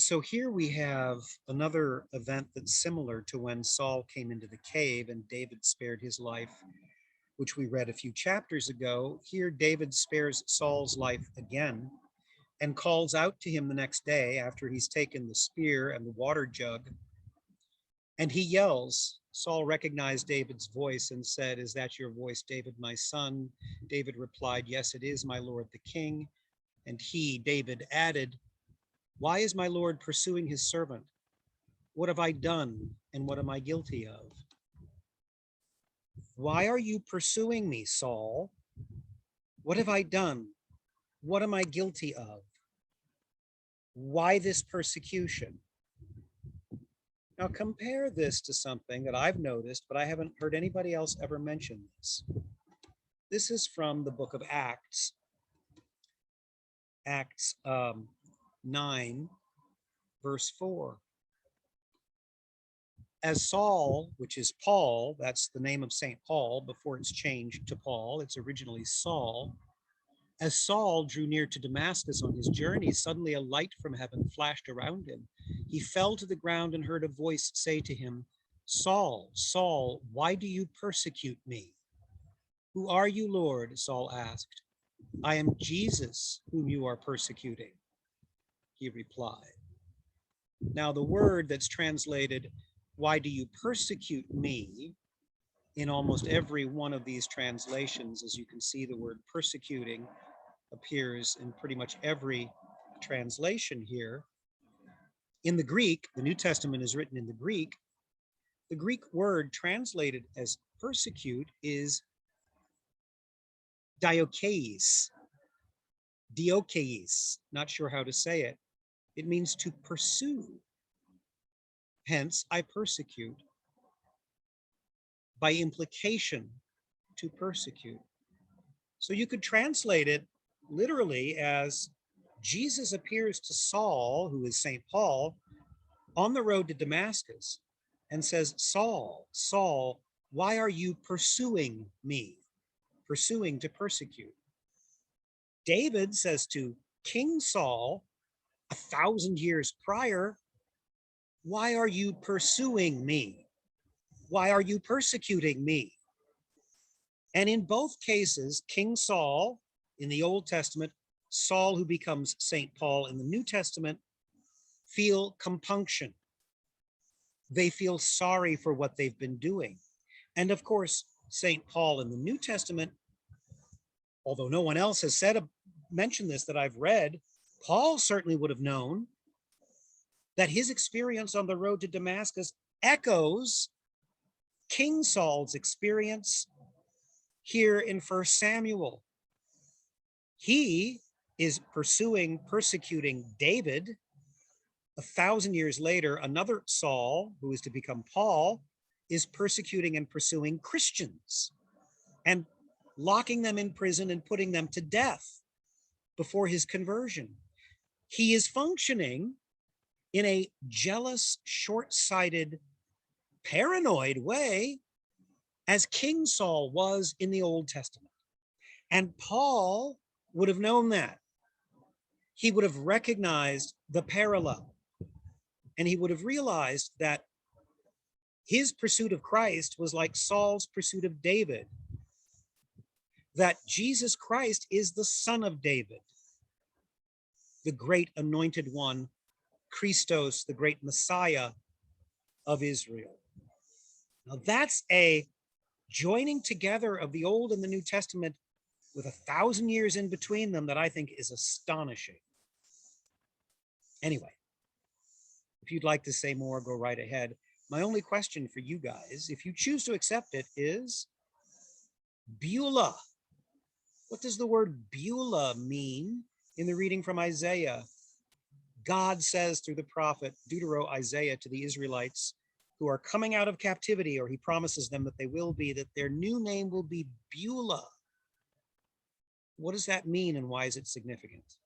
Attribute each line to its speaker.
Speaker 1: So here we have another event that's similar to when Saul came into the cave and David spared his life, which we read a few chapters ago. Here, David spares Saul's life again and calls out to him the next day after he's taken the spear and the water jug. And he yells. Saul recognized David's voice and said, "Is that your voice, David, my son?" David replied, "Yes, it is, my lord the king." And he, David, added, "Why is my lord pursuing his servant? What have I done, and what am I guilty of?" "Why are you pursuing me, Saul? What have I done? What am I guilty of? Why this persecution?" Now compare this to something that I've noticed, but I haven't heard anybody else ever mention this. This is from the book of Acts, Acts 9, verse 4. As Saul, which is Paul, that's the name of St. Paul before it's changed to Paul, it's originally Saul. As Saul drew near to Damascus on his journey, suddenly a light from heaven flashed around him. He fell to the ground and heard a voice say to him, "Saul, Saul, why do you persecute me?" "Who are you, Lord?" Saul asked. "I am Jesus, whom you are persecuting," he replied. Now, the word that's translated, "Why do you persecute me?" in almost every one of these translations, as you can see, the word persecuting appears in pretty much every translation here. In the Greek, the New Testament is written in the Greek. The Greek word translated as persecute is diokeis. Diokeis, not sure how to say it. It means to pursue. Hence, I persecute. By implication, to persecute. So you could translate it literally as Jesus appears to Saul, who is St. Paul, on the road to Damascus and says, "Saul, Saul, why are you pursuing me?" Pursuing, to persecute. David says to King Saul 1,000 years prior, "Why are you pursuing me? Why are you persecuting me?" And in both cases, King Saul in the Old Testament, Saul who becomes St. Paul in the New Testament, feel compunction. They feel sorry for what they've been doing. And of course, St. Paul in the New Testament, although no one else has mentioned this that I've read, Paul certainly would have known that his experience on the road to Damascus echoes King Saul's experience here in 1 Samuel. He is persecuting David. 1,000 years later, another Saul, who is to become Paul, is persecuting and pursuing Christians and locking them in prison and putting them to death before his conversion. He is functioning in a jealous, short-sighted, paranoid way as King Saul was in the Old Testament. And Paul would have known that. He would have recognized the parallel. And he would have realized that his pursuit of Christ was like Saul's pursuit of David. That Jesus Christ is the Son of David, the great anointed one, Christos, the great Messiah of Israel. Now that's a joining together of the Old and the New Testament with 1,000 years in between them that I think is astonishing. Anyway, if you'd like to say more, go right ahead. My only question for you guys, if you choose to accept it, is Beulah. What does the word Beulah mean in the reading from Isaiah? God says through the prophet Deutero-Isaiah to the Israelites who are coming out of captivity, or he promises them that they will be, that their new name will be Beulah. What does that mean and why is it significant?